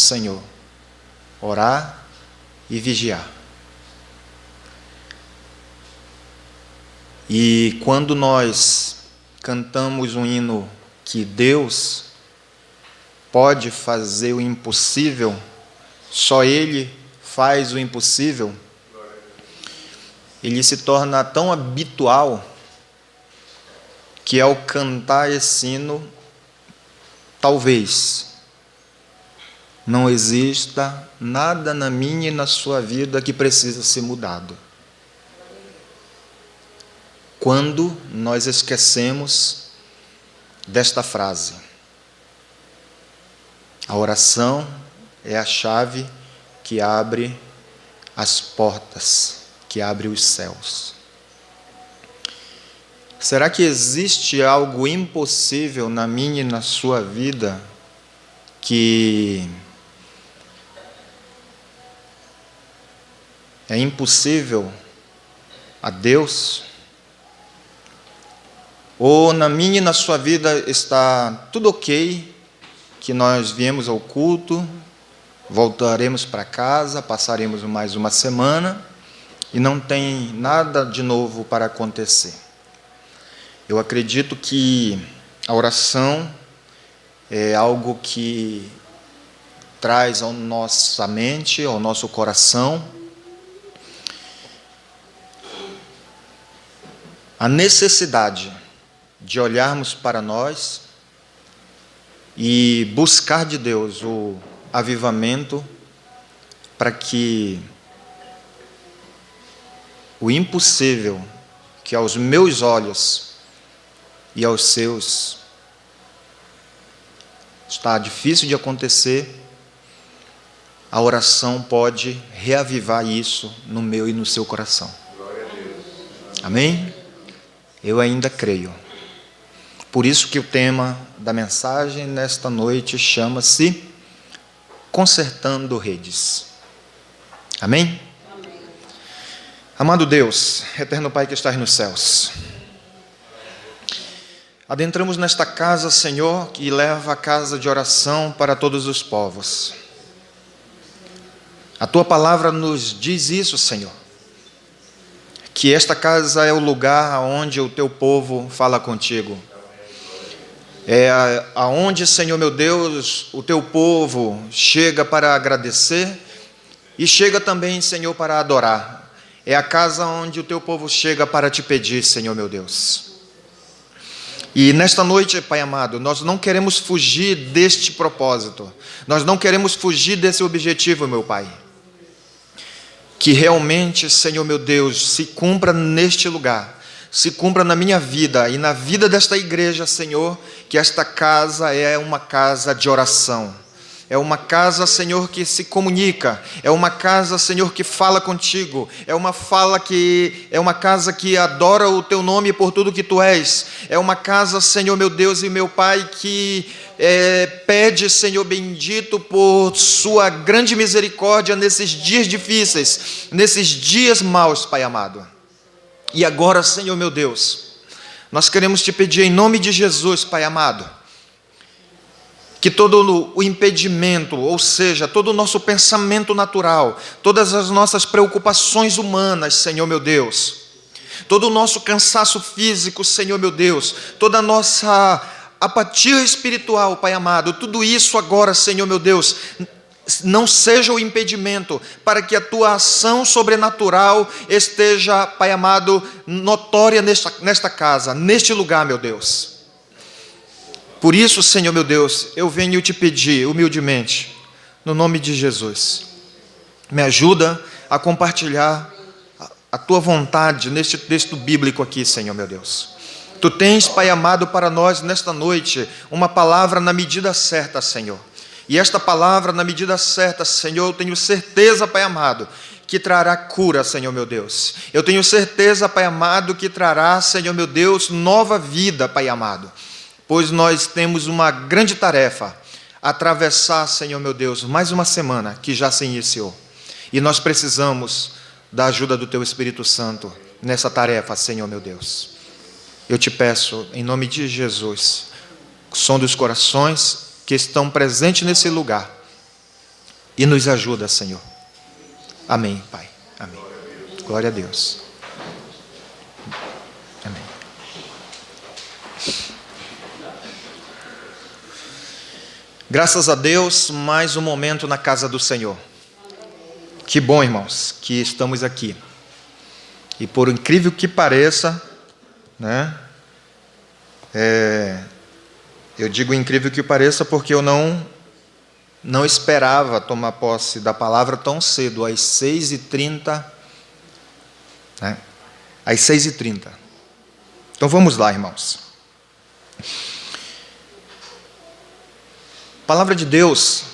Senhor, orar e vigiar. E quando nós cantamos um hino que Deus pode fazer o impossível, só Ele faz o impossível, ele se torna tão habitual que ao cantar esse hino, talvez não exista nada na minha e na sua vida que precisa ser mudado. Quando nós esquecemos desta frase, a oração é a chave que abre as portas, que abre os céus. Será que existe algo impossível na minha e na sua vida que é impossível a Deus? Ou na minha e na sua vida está tudo ok, que nós viemos ao culto, voltaremos para casa, passaremos mais uma semana e não tem nada de novo para acontecer? Eu acredito que a oração é algo que traz à nossa mente, ao nosso coração, a necessidade de olharmos para nós e buscar de Deus o avivamento para que o impossível que aos meus olhos e aos seus está difícil de acontecer, a oração pode reavivar isso no meu e no seu coração. Amém? Eu ainda creio. Por isso que o tema da mensagem nesta noite chama-se Consertando Redes. Amém? Amém. Amado Deus, eterno Pai que estás nos céus, adentramos nesta casa, Senhor, que leva a casa de oração para todos os povos. A Tua palavra nos diz isso, Senhor, que esta casa é o lugar onde o Teu povo fala contigo. É aonde, Senhor meu Deus, o Teu povo chega para agradecer e chega também, Senhor, para adorar. É a casa onde o Teu povo chega para Te pedir, Senhor meu Deus. E nesta noite, Pai amado, nós não queremos fugir deste propósito. Nós não queremos fugir desse objetivo, meu Pai. Que realmente, Senhor meu Deus, se cumpra neste lugar, se cumpra na minha vida e na vida desta igreja, Senhor, que esta casa é uma casa de oração. É uma casa, Senhor, que se comunica. É uma casa, Senhor, que fala contigo. É uma casa que adora o Teu nome por tudo que Tu és. É uma casa, Senhor, meu Deus e meu Pai, que pede, Senhor bendito, por Sua grande misericórdia nesses dias difíceis, nesses dias maus, Pai amado. E agora, Senhor, meu Deus, nós queremos Te pedir em nome de Jesus, Pai amado, que todo o impedimento, ou seja, todo o nosso pensamento natural, todas as nossas preocupações humanas, Senhor meu Deus, todo o nosso cansaço físico, Senhor meu Deus, toda a nossa apatia espiritual, Pai amado, tudo isso agora, Senhor meu Deus, não seja o impedimento para que a Tua ação sobrenatural esteja, Pai amado, notória nesta casa, neste lugar, meu Deus. Por isso, Senhor meu Deus, eu venho Te pedir humildemente, no nome de Jesus, me ajuda a compartilhar a Tua vontade neste texto bíblico aqui, Senhor meu Deus. Tu tens, Pai amado, para nós nesta noite uma palavra na medida certa, Senhor. E esta palavra, na medida certa, Senhor, eu tenho certeza, Pai amado, que trará cura, Senhor meu Deus. Eu tenho certeza, Pai amado, que trará, Senhor meu Deus, nova vida, Pai amado. Pois nós temos uma grande tarefa, atravessar, Senhor meu Deus, mais uma semana que já se iniciou. E nós precisamos da ajuda do Teu Espírito Santo nessa tarefa, Senhor meu Deus. Eu Te peço, em nome de Jesus, som dos corações que estão presentes nesse lugar, e nos ajuda, Senhor. Amém, Pai. Amém. Glória a Deus. Amém. Graças a Deus, mais um momento na casa do Senhor. Que bom, irmãos, que estamos aqui. E por incrível que pareça, né? Eu digo incrível que pareça porque eu não esperava tomar posse da palavra tão cedo, às 6h30. Né? Às 6h30. Então vamos lá, irmãos. Palavra de Deus,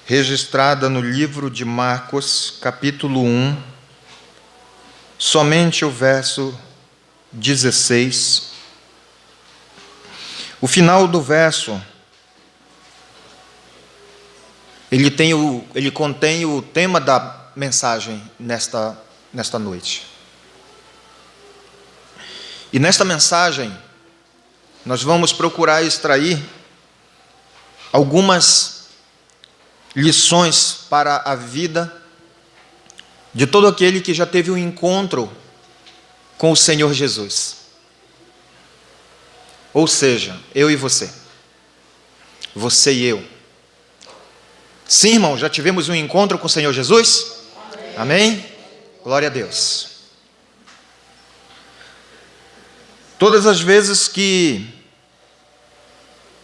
registrada no livro de Marcos, capítulo 1, somente o verso 16. O final do verso, ele contém o tema da mensagem nesta noite. E nesta mensagem, nós vamos procurar extrair algumas lições para a vida de todo aquele que já teve um encontro com o Senhor Jesus. Ou seja, eu e você. Você e eu. Sim, irmão, já tivemos um encontro com o Senhor Jesus? Amém? Glória a Deus. Todas as vezes que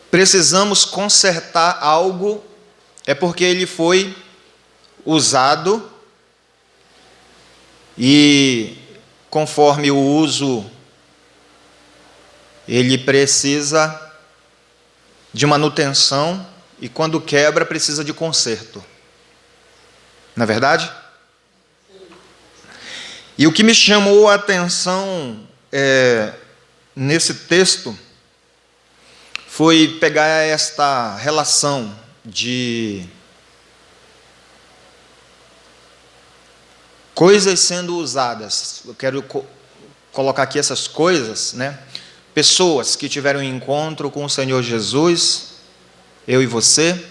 precisamos consertar algo, é porque ele foi usado e, conforme o uso, ele precisa de manutenção e, quando quebra, precisa de conserto. Não é verdade? E o que me chamou a atenção nesse texto foi pegar esta relação de coisas sendo usadas. Eu quero colocar aqui essas coisas, né? Pessoas que tiveram um encontro com o Senhor Jesus, eu e você,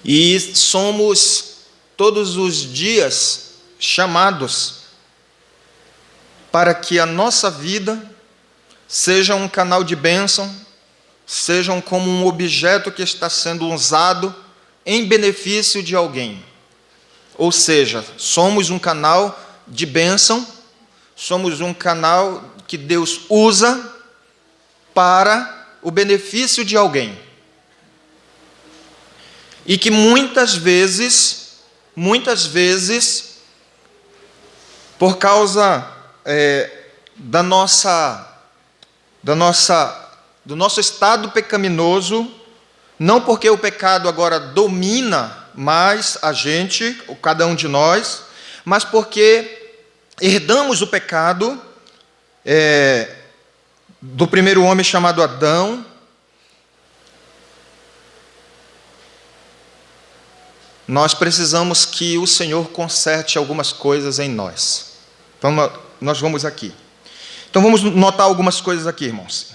e somos todos os dias chamados para que a nossa vida seja um canal de bênção, sejam como um objeto que está sendo usado em benefício de alguém. Ou seja, somos um canal de bênção, somos um canal que Deus usa para o benefício de alguém. E que muitas vezes, por causa do nosso estado pecaminoso, não porque o pecado agora domina mais a gente, ou cada um de nós, mas porque herdamos o pecado do primeiro homem chamado Adão. Nós precisamos que o Senhor conserte algumas coisas em nós. Nós vamos aqui. Então vamos notar algumas coisas aqui, irmãos.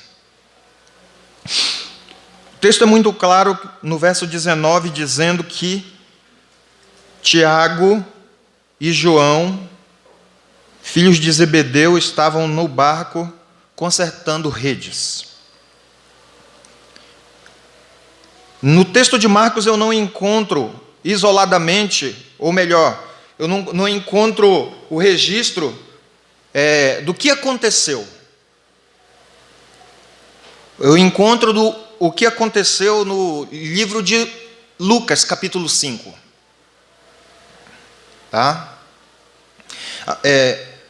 O texto é muito claro no verso 19, dizendo que Tiago e João, filhos de Zebedeu, estavam no barco consertando redes. No texto de Marcos eu não encontro isoladamente, ou melhor, eu não encontro o registro do que aconteceu. Eu encontro o que aconteceu no livro de Lucas, capítulo 5. Tá?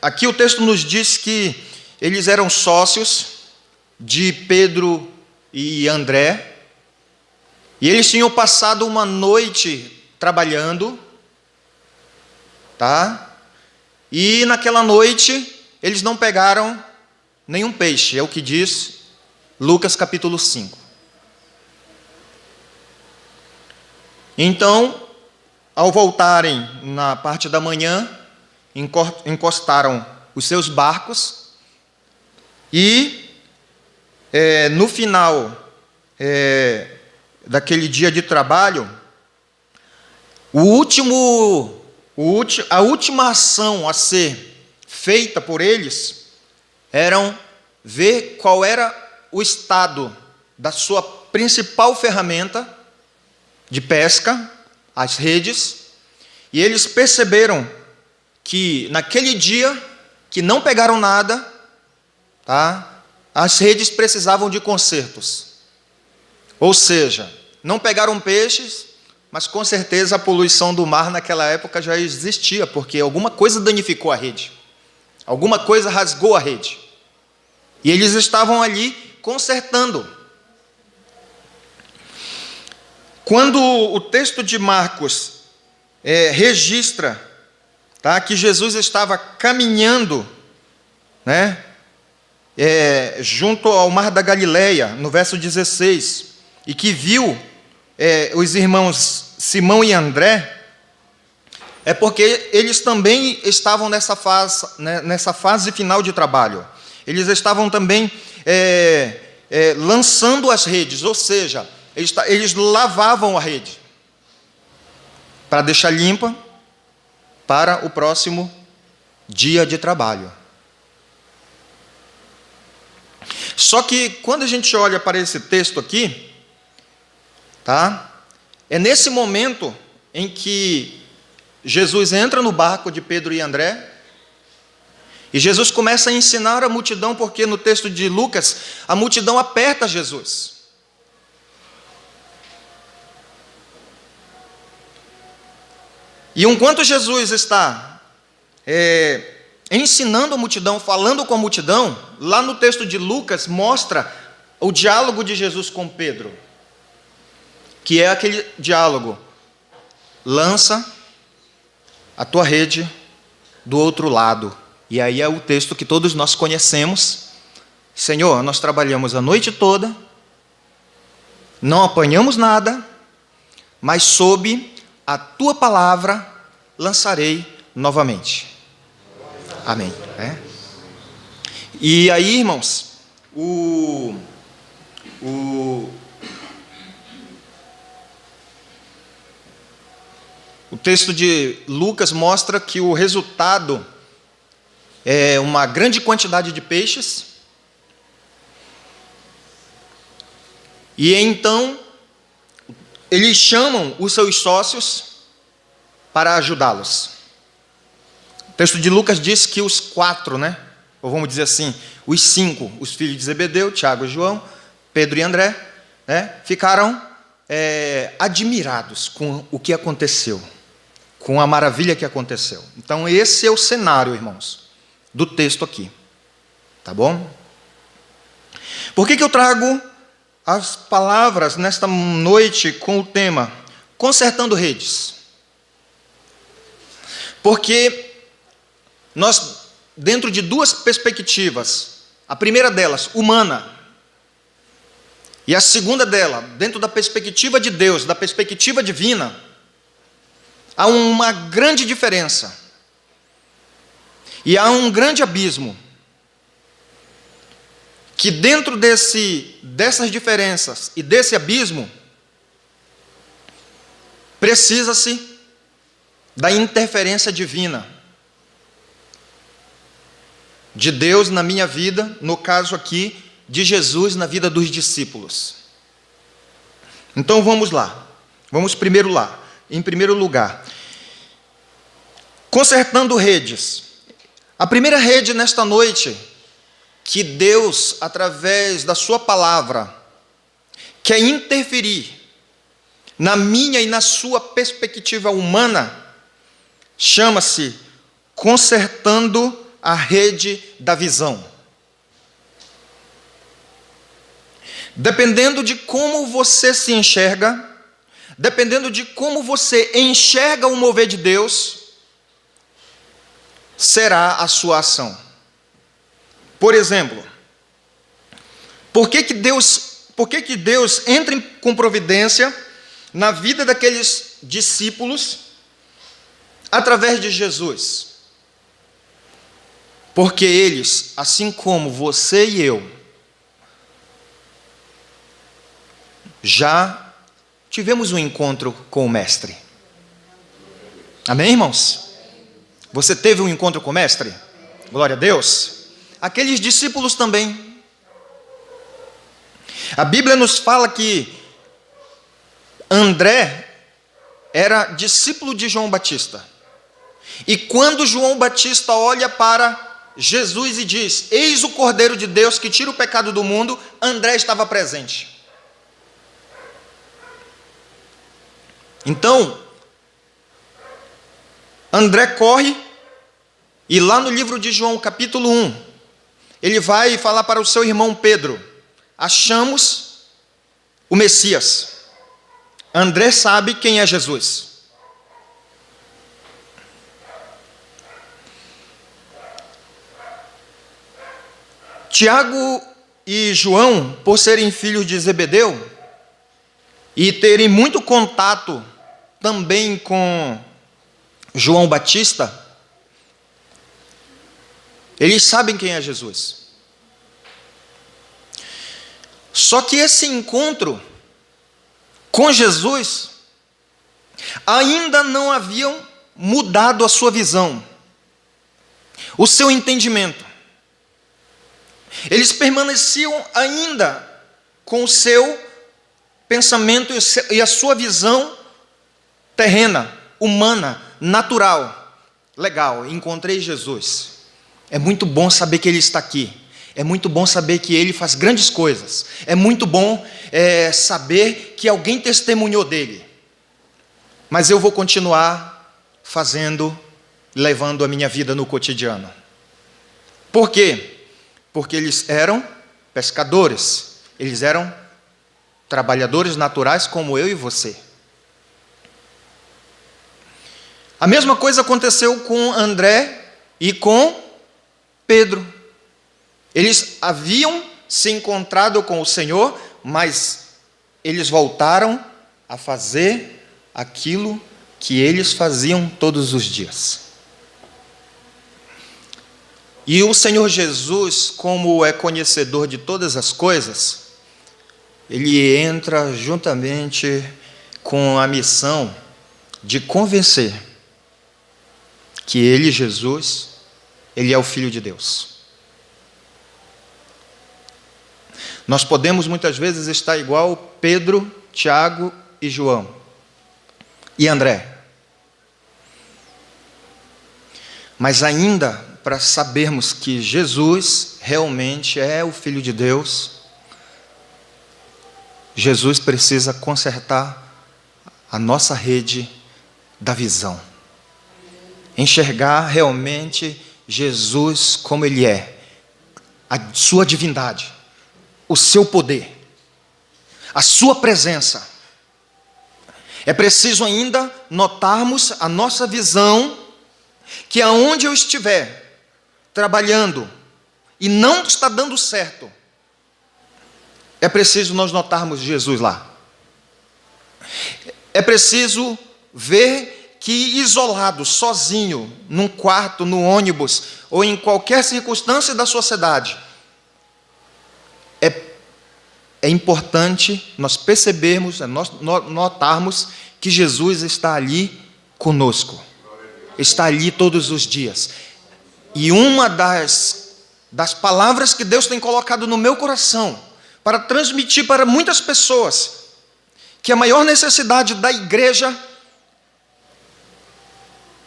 Aqui o texto nos diz que eles eram sócios de Pedro e André, e eles tinham passado uma noite trabalhando, tá? E naquela noite eles não pegaram nenhum peixe, é o que diz Lucas capítulo 5. Então, ao voltarem na parte da manhã, encostaram os seus barcos e no final daquele dia de trabalho, A última ação a ser feita por eles eram ver qual era o estado da sua principal ferramenta de pesca, as redes, e eles perceberam que naquele dia que não pegaram nada, tá? As redes precisavam de consertos. Ou seja, não pegaram peixes, mas com certeza a poluição do mar naquela época já existia, porque alguma coisa danificou a rede, alguma coisa rasgou a rede. E eles estavam ali consertando. Quando o texto de Marcos registra, tá, que Jesus estava caminhando, né, junto ao mar da Galileia, no verso 16, e que viu os irmãos Simão e André, é porque eles também estavam nessa fase final de trabalho. Eles estavam também lançando as redes, ou seja, eles lavavam a rede para deixar limpa para o próximo dia de trabalho. Só que quando a gente olha para esse texto aqui, tá? É nesse momento em que Jesus entra no barco de Pedro e André, e Jesus começa a ensinar a multidão, porque no texto de Lucas, a multidão aperta Jesus. E enquanto Jesus está ensinando a multidão, falando com a multidão, lá no texto de Lucas mostra o diálogo de Jesus com Pedro, que é aquele diálogo: lança a tua rede do outro lado. E aí é o texto que todos nós conhecemos: Senhor, nós trabalhamos a noite toda, não apanhamos nada, mas sob a tua palavra lançarei novamente. Amém. E aí, irmãos, o texto de Lucas mostra que o resultado é uma grande quantidade de peixes. E então eles chamam os seus sócios para ajudá-los. O texto de Lucas diz que os 4, né? Ou vamos dizer assim, os 5, os filhos de Zebedeu, Tiago e João, Pedro e André, né, ficaram admirados com o que aconteceu, com a maravilha que aconteceu. Então esse é o cenário, irmãos, do texto aqui. Tá bom? Por que eu trago as palavras nesta noite com o tema Consertando Redes? Porque nós, dentro de duas perspectivas, a primeira delas, humana, e a segunda dela, dentro da perspectiva de Deus, da perspectiva divina, há uma grande diferença. E há um grande abismo. Que dentro dessas diferenças e desse abismo, precisa-se da interferência divina de Deus na minha vida, no caso aqui, de Jesus na vida dos discípulos. Então vamos lá. Vamos primeiro lá. Em primeiro lugar, consertando redes. A primeira rede nesta noite que Deus, através da sua palavra, quer interferir na minha e na sua perspectiva humana, chama-se consertando a rede da visão. Dependendo de como você se enxerga, dependendo de como você enxerga o mover de Deus, será a sua ação. Por exemplo, por que Deus entra com providência na vida daqueles discípulos através de Jesus? Porque eles, assim como você e eu, já tivemos um encontro com o Mestre. Amém, irmãos? Você teve um encontro com o Mestre? Glória a Deus. Aqueles discípulos também. A Bíblia nos fala que André era discípulo de João Batista. E quando João Batista olha para Jesus e diz: eis o Cordeiro de Deus que tira o pecado do mundo, André estava presente. Então, André corre, e lá no livro de João, capítulo 1, ele vai falar para o seu irmão Pedro: achamos o Messias. André sabe quem é Jesus. Tiago e João, por serem filhos de Zebedeu e terem muito contato também com João Batista, eles sabem quem é Jesus. Só que esse encontro com Jesus ainda não haviam mudado a sua visão, o seu entendimento. Eles permaneciam ainda com o seu pensamento e a sua visão terrena, humana, natural. Legal, encontrei Jesus. É muito bom saber que Ele está aqui. É muito bom saber que Ele faz grandes coisas. É muito bom saber que alguém testemunhou dEle. Mas eu vou continuar fazendo, levando a minha vida no cotidiano. Por quê? Porque eles eram pescadores. Eles eram trabalhadores naturais como eu e você. A mesma coisa aconteceu com André e com Pedro. Eles haviam se encontrado com o Senhor, mas eles voltaram a fazer aquilo que eles faziam todos os dias. E o Senhor Jesus, como é conhecedor de todas as coisas, Ele entra juntamente com a missão de convencer que Ele, Jesus, Ele é o Filho de Deus. Nós podemos muitas vezes estar igual Pedro, Tiago e João e André. Mas ainda, para sabermos que Jesus realmente é o Filho de Deus, Jesus precisa consertar a nossa rede da visão. Enxergar realmente Jesus como Ele é, a sua divindade, o seu poder, a sua presença. É preciso ainda notarmos a nossa visão, que aonde eu estiver trabalhando e não está dando certo, é preciso nós notarmos Jesus lá. É preciso ver que isolado, sozinho, num quarto, no ônibus ou em qualquer circunstância da sociedade, é importante nós percebermos, nós notarmos que Jesus está ali conosco, está ali todos os dias. E uma das palavras que Deus tem colocado no meu coração para transmitir para muitas pessoas que a maior necessidade da igreja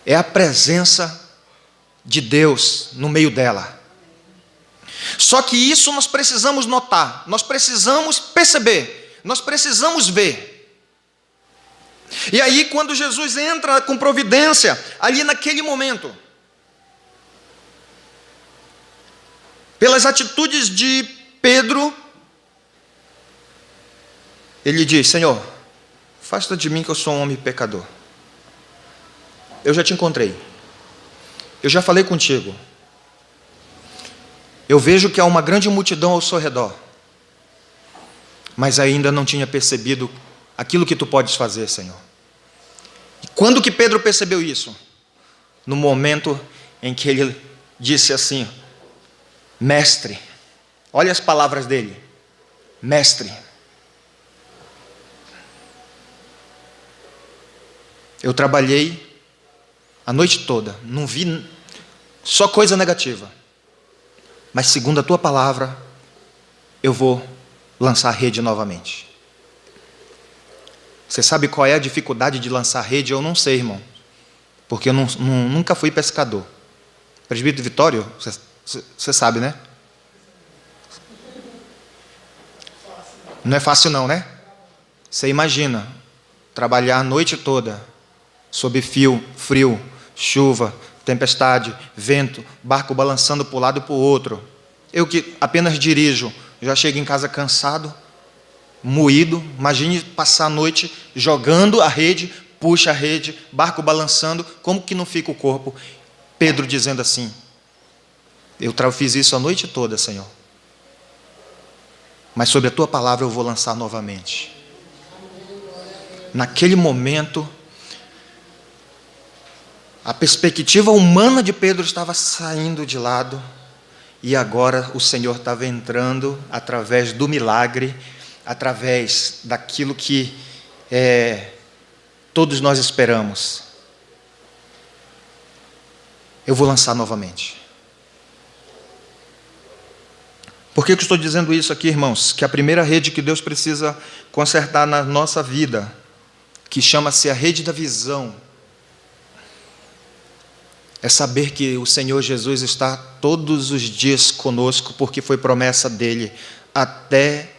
é a presença de Deus no meio dela. Só que isso nós precisamos notar, nós precisamos perceber, nós precisamos ver. E aí, quando Jesus entra com providência, ali naquele momento, pelas atitudes de Pedro, ele diz: Senhor, afasta de mim que eu sou um homem pecador. Eu já te encontrei, eu já falei contigo, eu vejo que há uma grande multidão ao seu redor, mas ainda não tinha percebido aquilo que tu podes fazer, Senhor. E quando que Pedro percebeu isso? No momento em que ele disse assim: Mestre, olha as palavras dele, Mestre, eu trabalhei a noite toda, não vi só coisa negativa. Mas segundo a tua palavra, eu vou lançar a rede novamente. Você sabe qual é a dificuldade de lançar a rede? Eu não sei, irmão. Porque eu nunca fui pescador. Presbítero Vitório, você sabe, né? Não é fácil não, né? Você imagina trabalhar a noite toda, sob frio, chuva, tempestade, vento, barco balançando para um lado e para o outro. Eu que apenas dirijo, já chego em casa cansado, moído. Imagine passar a noite jogando a rede, puxa a rede, barco balançando, como que não fica o corpo? Pedro dizendo assim: eu fiz isso a noite toda, Senhor, mas sobre a tua palavra eu vou lançar novamente. Naquele momento, a perspectiva humana de Pedro estava saindo de lado, e agora o Senhor estava entrando através do milagre, através daquilo que todos nós esperamos. Eu vou lançar novamente. Por que eu estou dizendo isso aqui, irmãos? Que a primeira rede que Deus precisa consertar na nossa vida, que chama-se a rede da visão, é saber que o Senhor Jesus está todos os dias conosco, porque foi promessa dele, até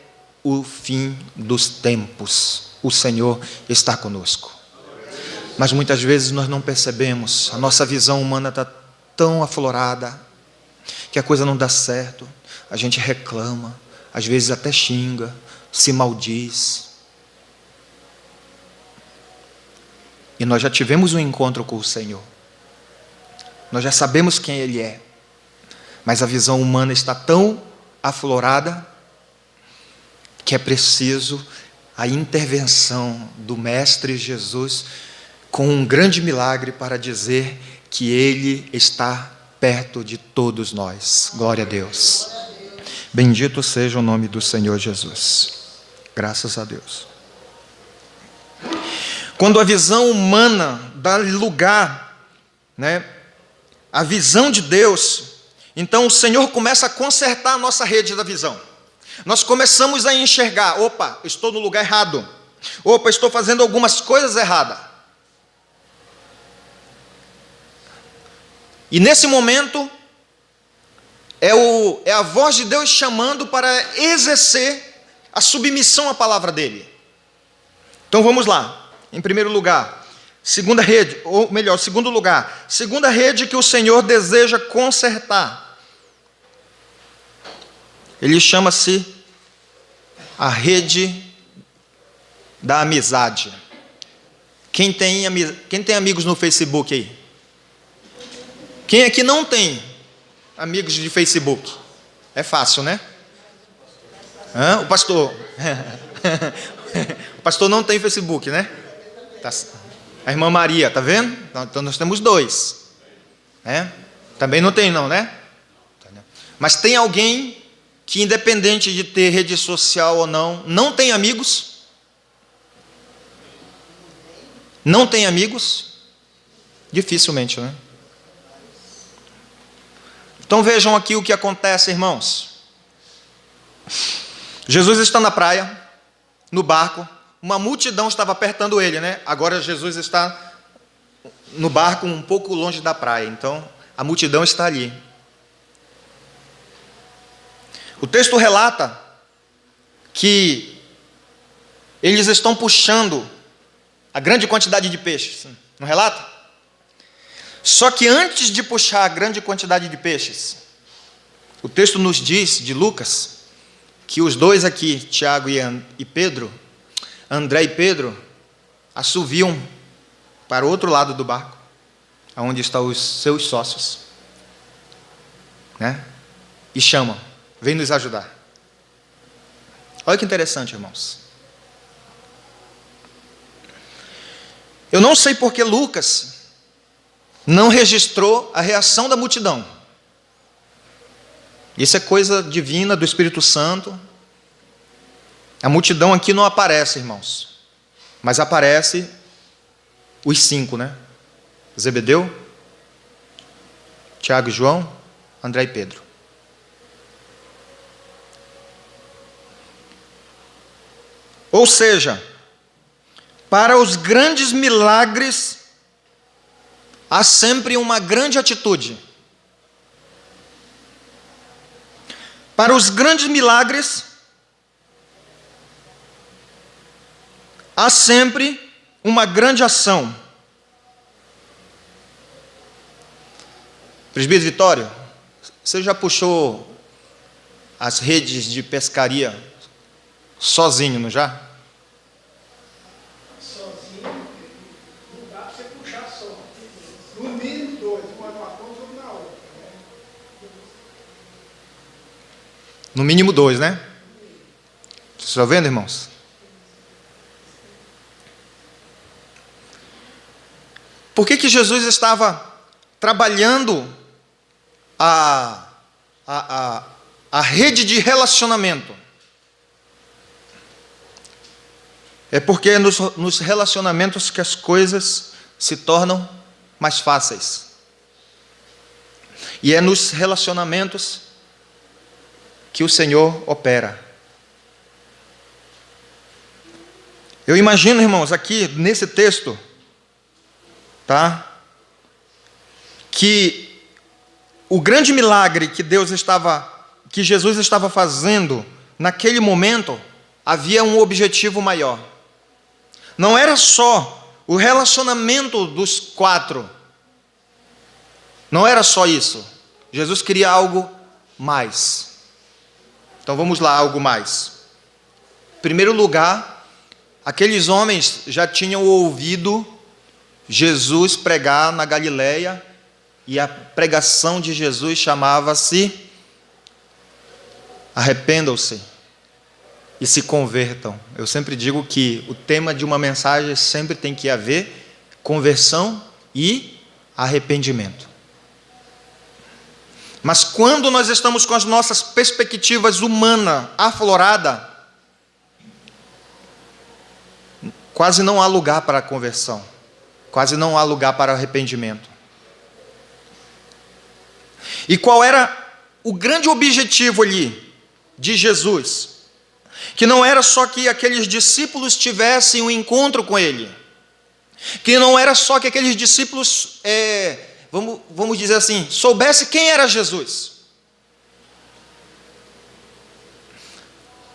o fim dos tempos, o Senhor está conosco. Mas muitas vezes nós não percebemos, a nossa visão humana está tão aflorada, que a coisa não dá certo, a gente reclama, às vezes até xinga, se maldiz. E nós já tivemos um encontro com o Senhor, nós já sabemos quem Ele é, mas a visão humana está tão aflorada, que é preciso a intervenção do Mestre Jesus, com um grande milagre para dizer que Ele está perto de todos nós. Glória a Deus. Bendito seja o nome do Senhor Jesus. Graças a Deus. Quando a visão humana dá lugar, a visão de Deus, então o Senhor começa a consertar a nossa rede da visão. Nós começamos a enxergar: opa, estou no lugar errado. Opa, estou fazendo algumas coisas erradas. E nesse momento, é a voz de Deus chamando para exercer a submissão à palavra dEle. Então vamos lá. Em primeiro lugar, segunda rede que o Senhor deseja consertar. Ele chama-se a rede da amizade. Quem tem amigos no Facebook aí? Quem aqui não tem amigos de Facebook? É fácil, né? O pastor. O pastor não tem Facebook, né? A irmã Maria, tá vendo? Então nós temos 2. Também não tem não, né? Mas tem alguém que, independente de ter rede social ou não tem amigos? Não tem amigos? Dificilmente, né? Então vejam aqui o que acontece, irmãos. Jesus está na praia, no barco, uma multidão estava apertando ele, né? Agora Jesus está no barco um pouco longe da praia, então a multidão está ali. O texto relata que eles estão puxando a grande quantidade de peixes, não relata? Só que antes de puxar a grande quantidade de peixes, o texto nos diz, de Lucas, que os dois aqui, Tiago e Pedro, André e Pedro, assoviam para o outro lado do barco, onde estão os seus sócios, e chamam: vem nos ajudar. Olha que interessante, irmãos. Eu não sei porque Lucas não registrou a reação da multidão. Isso é coisa divina do Espírito Santo. A multidão aqui não aparece, irmãos, mas aparece os 5, Zebedeu, Tiago e João, André e Pedro. Ou seja, para os grandes milagres, há sempre uma grande atitude. Para os grandes milagres, há sempre uma grande ação. Presbítero Vitório, você já puxou as redes de pescaria sozinho, não já? Sozinho, não dá para você puxar só. No mínimo 2, uma numa ponta ou na outra. No mínimo 2, né? Vocês estão vendo, irmãos? Por que Jesus estava trabalhando a rede de relacionamento? É porque é nos relacionamentos que as coisas se tornam mais fáceis. E é nos relacionamentos que o Senhor opera. Eu imagino, irmãos, aqui nesse texto, tá? Que o grande milagre que Jesus estava fazendo naquele momento, havia um objetivo maior. Não era só o relacionamento dos 4. Não era só isso. Jesus queria algo mais. Então vamos lá, algo mais. Em primeiro lugar, aqueles homens já tinham ouvido Jesus pregar na Galileia, e a pregação de Jesus chamava-se arrependam-se e se convertam. Eu sempre digo que o tema de uma mensagem sempre tem que haver conversão e arrependimento. Mas quando nós estamos com as nossas perspectivas humanas afloradas, quase não há lugar para a conversão, quase não há lugar para arrependimento. E qual era o grande objetivo ali de Jesus? Que não era só que aqueles discípulos tivessem um encontro com Ele, que não era só que aqueles discípulos, vamos dizer assim, soubessem quem era Jesus.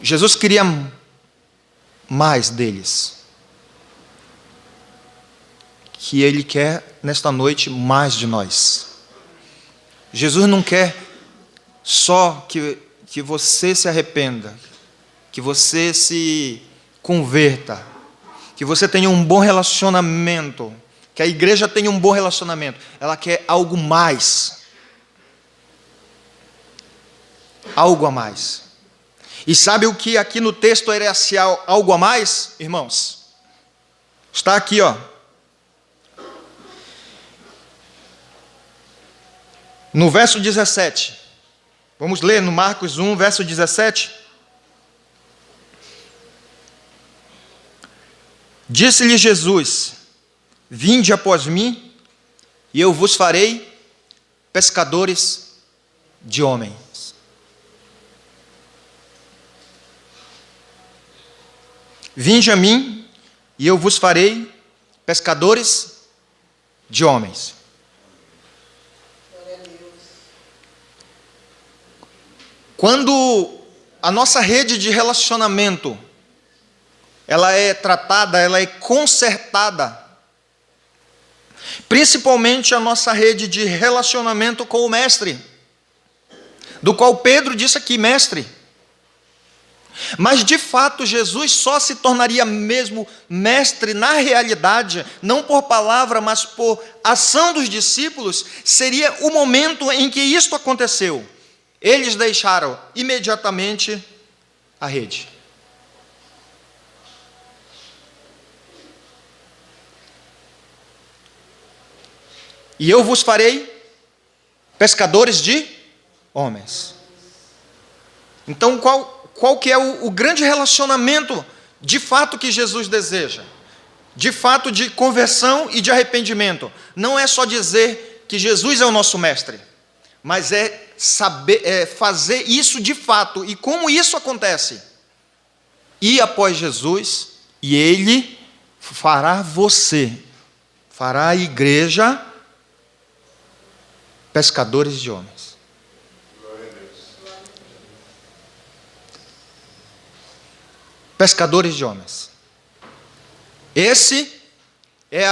Jesus queria mais deles. Que Ele quer, nesta noite, mais de nós. Jesus não quer só que você se arrependa, que você se converta, que você tenha um bom relacionamento, que a igreja tenha um bom relacionamento. Ela quer algo mais. Algo a mais. E sabe o que aqui no texto era esse algo a mais, irmãos? Está aqui, ó. No verso 17. Vamos ler no Marcos 1, verso 17. Disse-lhe Jesus: vinde após mim, e eu vos farei pescadores de homens. Vinde a mim, e eu vos farei pescadores de homens. Quando a nossa rede de relacionamento ela é tratada, ela é consertada, principalmente a nossa rede de relacionamento com o Mestre, do qual Pedro disse aqui, Mestre. Mas de fato Jesus só se tornaria mesmo mestre na realidade, não por palavra, mas por ação dos discípulos, seria o momento em que isto aconteceu. Eles deixaram imediatamente a rede. E eu vos farei pescadores de homens. Então, qual que é o grande relacionamento de fato que Jesus deseja? De fato de conversão e de arrependimento. Não é só dizer que Jesus é o nosso mestre. mas é saber, é fazer isso de fato. E como isso acontece? Ir após Jesus, e Ele fará você, fará a igreja pescadores de homens. Pescadores de homens. Esse é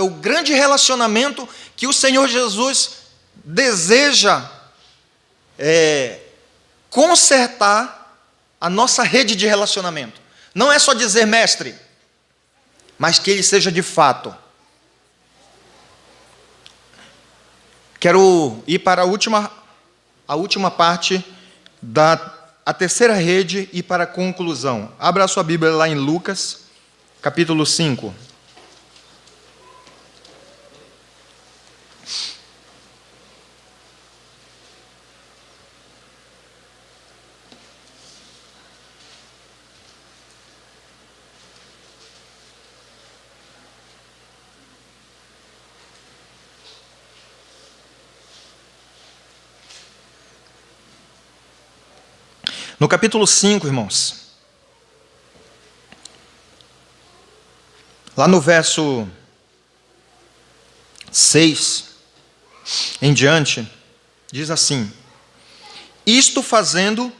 o grande relacionamento que o Senhor Jesus deseja consertar a nossa rede de relacionamento. Não é só dizer mestre, mas que ele seja de fato. Quero ir para a última parte a terceira rede e para a conclusão. Abra a sua Bíblia lá em Lucas, capítulo 5. No capítulo 5, irmãos, lá no verso 6 em diante, diz assim: isto fazendo,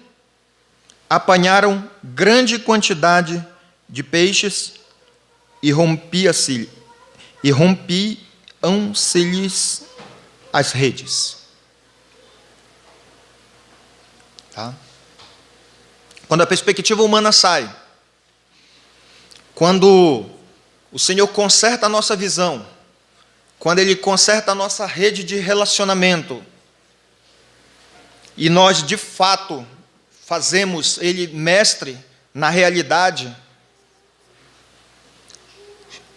apanharam grande quantidade de peixes e rompiam-se-lhes as redes. Tá? Quando a perspectiva humana sai, quando o Senhor conserta a nossa visão, quando Ele conserta a nossa rede de relacionamento, e nós de fato fazemos Ele mestre na realidade,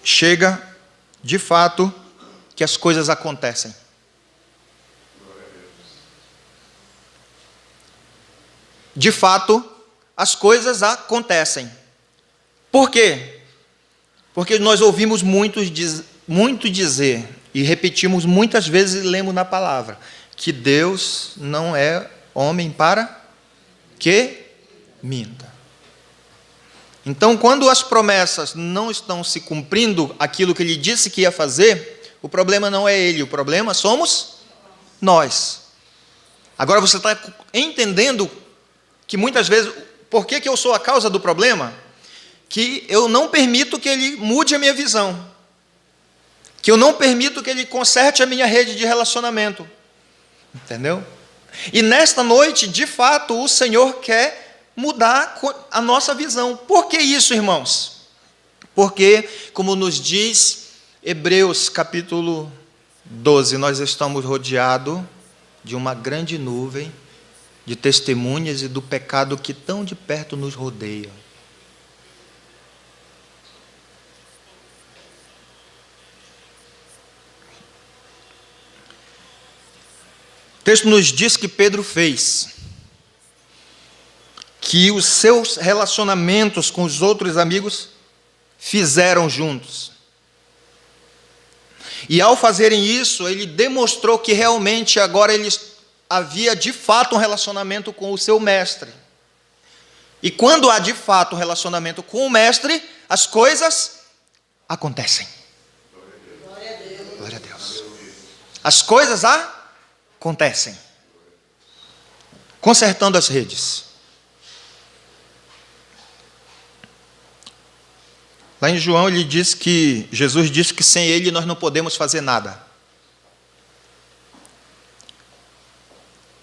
chega de fato que as coisas acontecem. De fato, as coisas acontecem. Por quê? Porque nós ouvimos muito dizer, e repetimos muitas vezes e lemos na palavra, que Deus não é homem para que minta. Então, quando as promessas não estão se cumprindo, aquilo que Ele disse que ia fazer, o problema não é Ele, o problema somos nós. Agora você está entendendo que muitas vezes, por que eu sou a causa do problema? Que eu não permito que Ele mude a minha visão, que eu não permito que Ele conserte a minha rede de relacionamento, entendeu? E nesta noite, de fato, o Senhor quer mudar a nossa visão. Por que isso, irmãos? Porque, como nos diz Hebreus capítulo 12, nós estamos rodeados de uma grande nuvem de testemunhas e do pecado que tão de perto nos rodeia. O texto nos diz que Pedro fez, que os seus relacionamentos com os outros amigos fizeram juntos. E ao fazerem isso, ele demonstrou que realmente agora eles havia de fato um relacionamento com o seu mestre. E quando há de fato um relacionamento com o mestre, as coisas acontecem. Glória a Deus. Glória a Deus. As coisas acontecem. Consertando as redes. Lá em João Jesus disse que sem Ele nós não podemos fazer nada.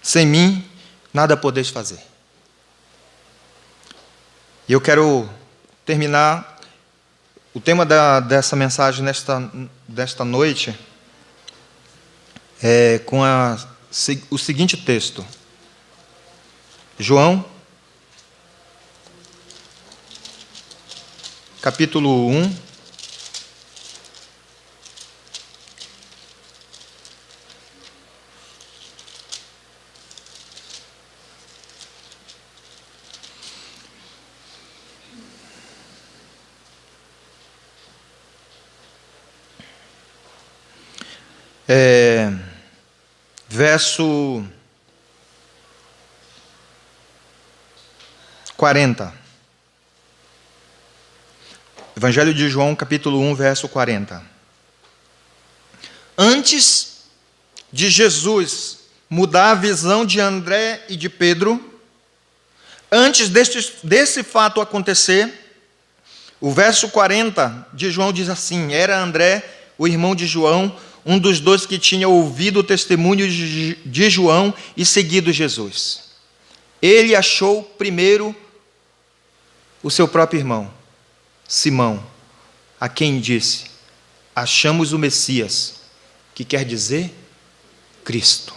Sem mim, nada podeis fazer. E eu quero terminar o tema dessa mensagem desta noite com o seguinte texto. João, capítulo 1. verso 40. Evangelho de João, capítulo 1, verso 40. Antes de Jesus mudar a visão de André e de Pedro, antes desse fato acontecer, o verso 40 de João diz assim: era André, o irmão de João, um dos dois que tinha ouvido o testemunho de João e seguido Jesus. Ele achou primeiro o seu próprio irmão, Simão, a quem disse: achamos o Messias, que quer dizer Cristo.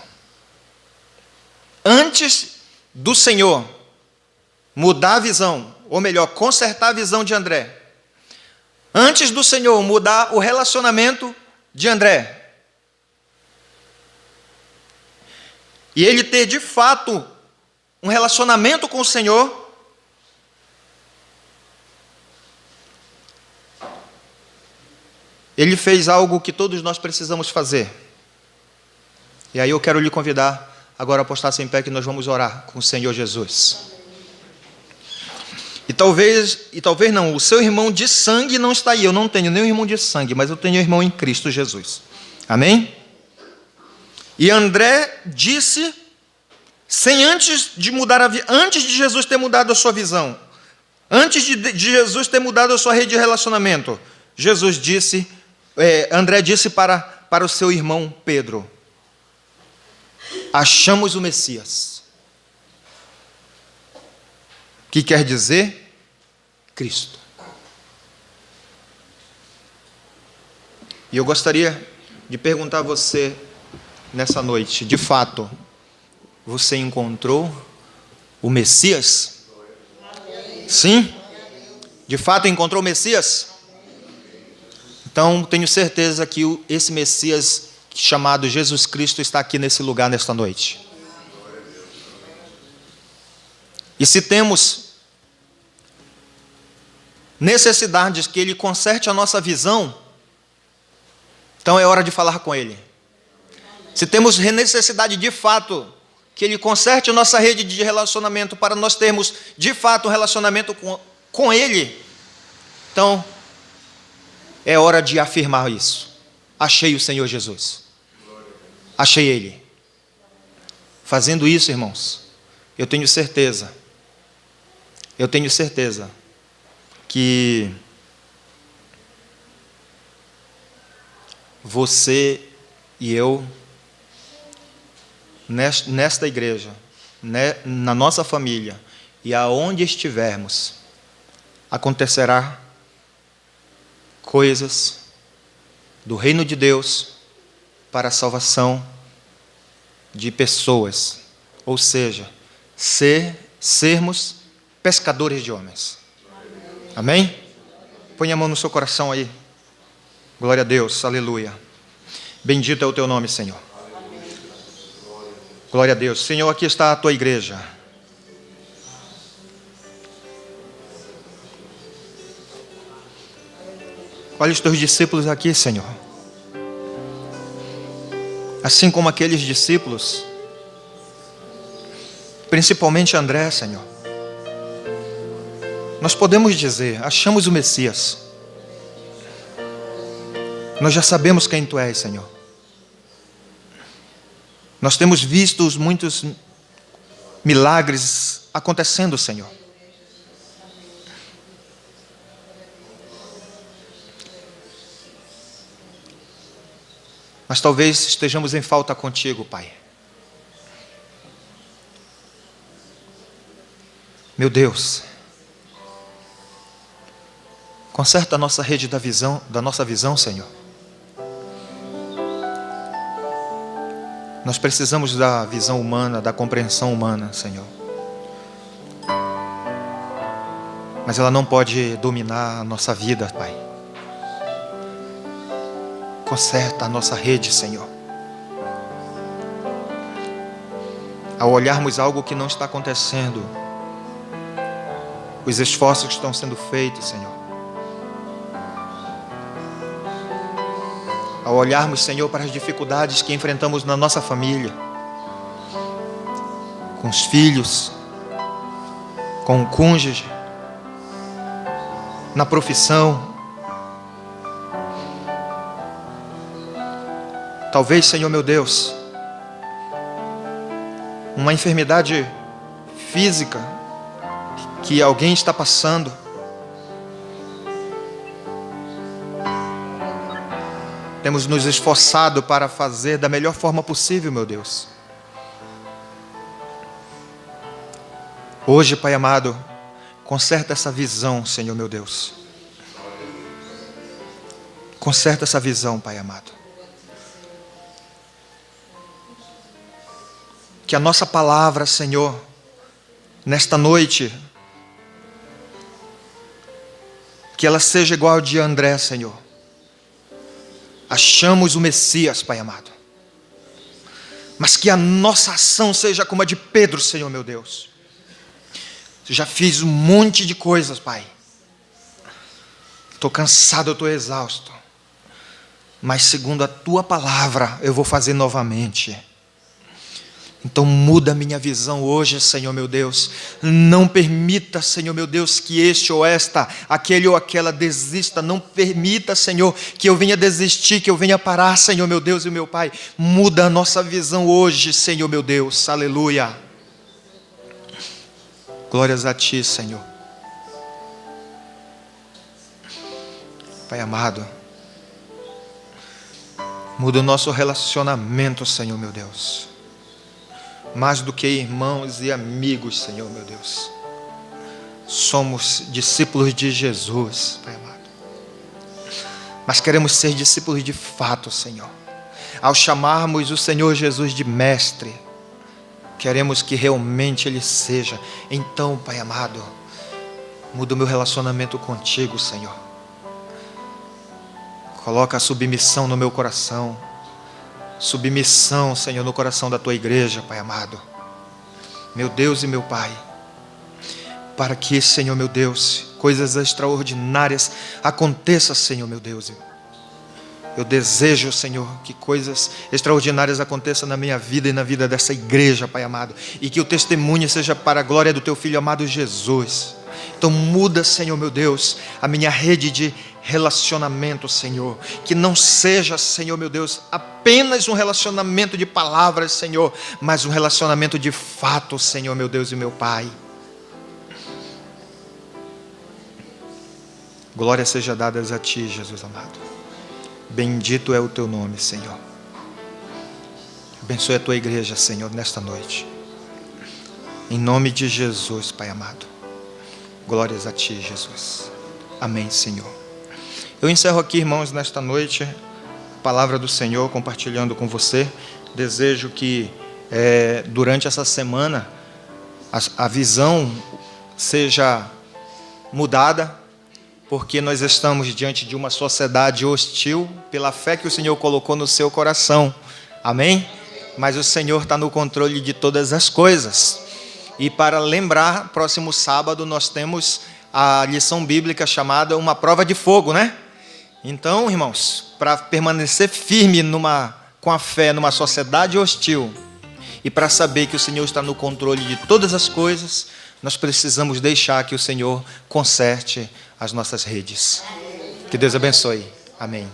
Antes do Senhor mudar a visão, ou melhor, consertar a visão de André, antes do Senhor mudar o relacionamento de André, e ele ter de fato um relacionamento com o Senhor, ele fez algo que todos nós precisamos fazer. E aí eu quero lhe convidar agora a postar-se em pé, que nós vamos orar com o Senhor Jesus. E talvez não, o seu irmão de sangue não está aí. Eu não tenho nenhum irmão de sangue, mas eu tenho um irmão em Cristo Jesus. Amém? E André disse, antes de Jesus ter mudado a sua visão, antes de Jesus ter mudado a sua rede de relacionamento, André disse para o seu irmão Pedro: achamos o Messias, que quer dizer Cristo. E eu gostaria de perguntar a você nessa noite: de fato, você encontrou o Messias? Sim? De fato encontrou o Messias? Então, tenho certeza que esse Messias chamado Jesus Cristo está aqui nesse lugar nesta noite. E se temos necessidades que Ele conserte a nossa visão, então é hora de falar com Ele. Se temos necessidade de fato que Ele conserte a nossa rede de relacionamento para nós termos de fato um relacionamento com Ele, então é hora de afirmar isso. Achei o Senhor Jesus. Achei Ele. Fazendo isso, irmãos, eu tenho certeza que você e eu, nesta igreja, na nossa família e aonde estivermos, acontecerá coisas do reino de Deus para a salvação de pessoas, ou seja, sermos pescadores de homens. Amém? Põe a mão no seu coração aí. Glória a Deus, aleluia. Bendito é o teu nome, Senhor. Glória a Deus. Senhor, aqui está a tua igreja. Olha os teus discípulos aqui, Senhor. Assim como aqueles discípulos, principalmente André, Senhor, nós podemos dizer: achamos o Messias. Nós já sabemos quem Tu és, Senhor. Nós temos visto muitos milagres acontecendo, Senhor. Mas talvez estejamos em falta contigo, Pai. Meu Deus, conserta a nossa rede da nossa visão, Senhor. Nós precisamos da visão humana, da compreensão humana, Senhor. Mas ela não pode dominar a nossa vida, Pai. Conserta a nossa rede, Senhor. Ao olharmos algo que não está acontecendo, os esforços que estão sendo feitos, Senhor. Ao olharmos, Senhor, para as dificuldades que enfrentamos na nossa família, com os filhos, com o cônjuge, na profissão. Talvez, Senhor meu Deus, uma enfermidade física que alguém está passando. Temos nos esforçado para fazer da melhor forma possível, meu Deus. Hoje, Pai amado, conserta essa visão, Senhor meu Deus. Conserta essa visão, Pai amado. Que a nossa palavra, Senhor, nesta noite, que ela seja igual ao de André, Senhor. Achamos o Messias, Pai amado. Mas que a nossa ação seja como a de Pedro, Senhor meu Deus. Eu já fiz um monte de coisas, Pai. Estou cansado, eu estou exausto. Mas segundo a Tua palavra, eu vou fazer novamente. Então muda a minha visão hoje, Senhor meu Deus. Não permita, Senhor meu Deus, que este ou esta, aquele ou aquela desista. Não permita, Senhor, que eu venha desistir, que eu venha parar, Senhor meu Deus e meu Pai. Muda a nossa visão hoje, Senhor meu Deus. Aleluia. Glórias a Ti, Senhor. Pai amado, muda o nosso relacionamento, Senhor meu Deus. Mais do que irmãos e amigos, Senhor meu Deus. Somos discípulos de Jesus, Pai amado. Mas queremos ser discípulos de fato, Senhor. Ao chamarmos o Senhor Jesus de mestre, queremos que realmente Ele seja. Então, Pai amado, muda o meu relacionamento contigo, Senhor. Coloca a submissão no meu coração. Submissão, Senhor, no coração da Tua igreja, Pai amado. Meu Deus e meu Pai. Para que, Senhor, meu Deus, coisas extraordinárias aconteçam, Senhor, meu Deus. Eu desejo, Senhor, que coisas extraordinárias aconteçam na minha vida e na vida dessa igreja, Pai amado. E que o testemunho seja para a glória do Teu Filho amado Jesus. Então muda, Senhor, meu Deus, a minha rede de relacionamento, Senhor. Que não seja, Senhor, meu Deus, apenas um relacionamento de palavras, Senhor, mas um relacionamento de fato, Senhor, meu Deus e meu Pai. Glória seja dada a Ti, Jesus amado. Bendito é o Teu nome, Senhor. Abençoe a Tua igreja, Senhor, nesta noite. Em nome de Jesus, Pai amado. Glórias a Ti, Jesus. Amém, Senhor. Eu encerro aqui, irmãos, nesta noite, a palavra do Senhor, compartilhando com você. Desejo que, durante essa semana, a visão seja mudada, porque nós estamos diante de uma sociedade hostil, pela fé que o Senhor colocou no seu coração. Amém? Mas o Senhor está no controle de todas as coisas. E para lembrar, próximo sábado nós temos a lição bíblica chamada Uma Prova de Fogo, né? Então, irmãos, para permanecer firme com a fé numa sociedade hostil e para saber que o Senhor está no controle de todas as coisas, nós precisamos deixar que o Senhor conserte as nossas redes. Que Deus abençoe. Amém.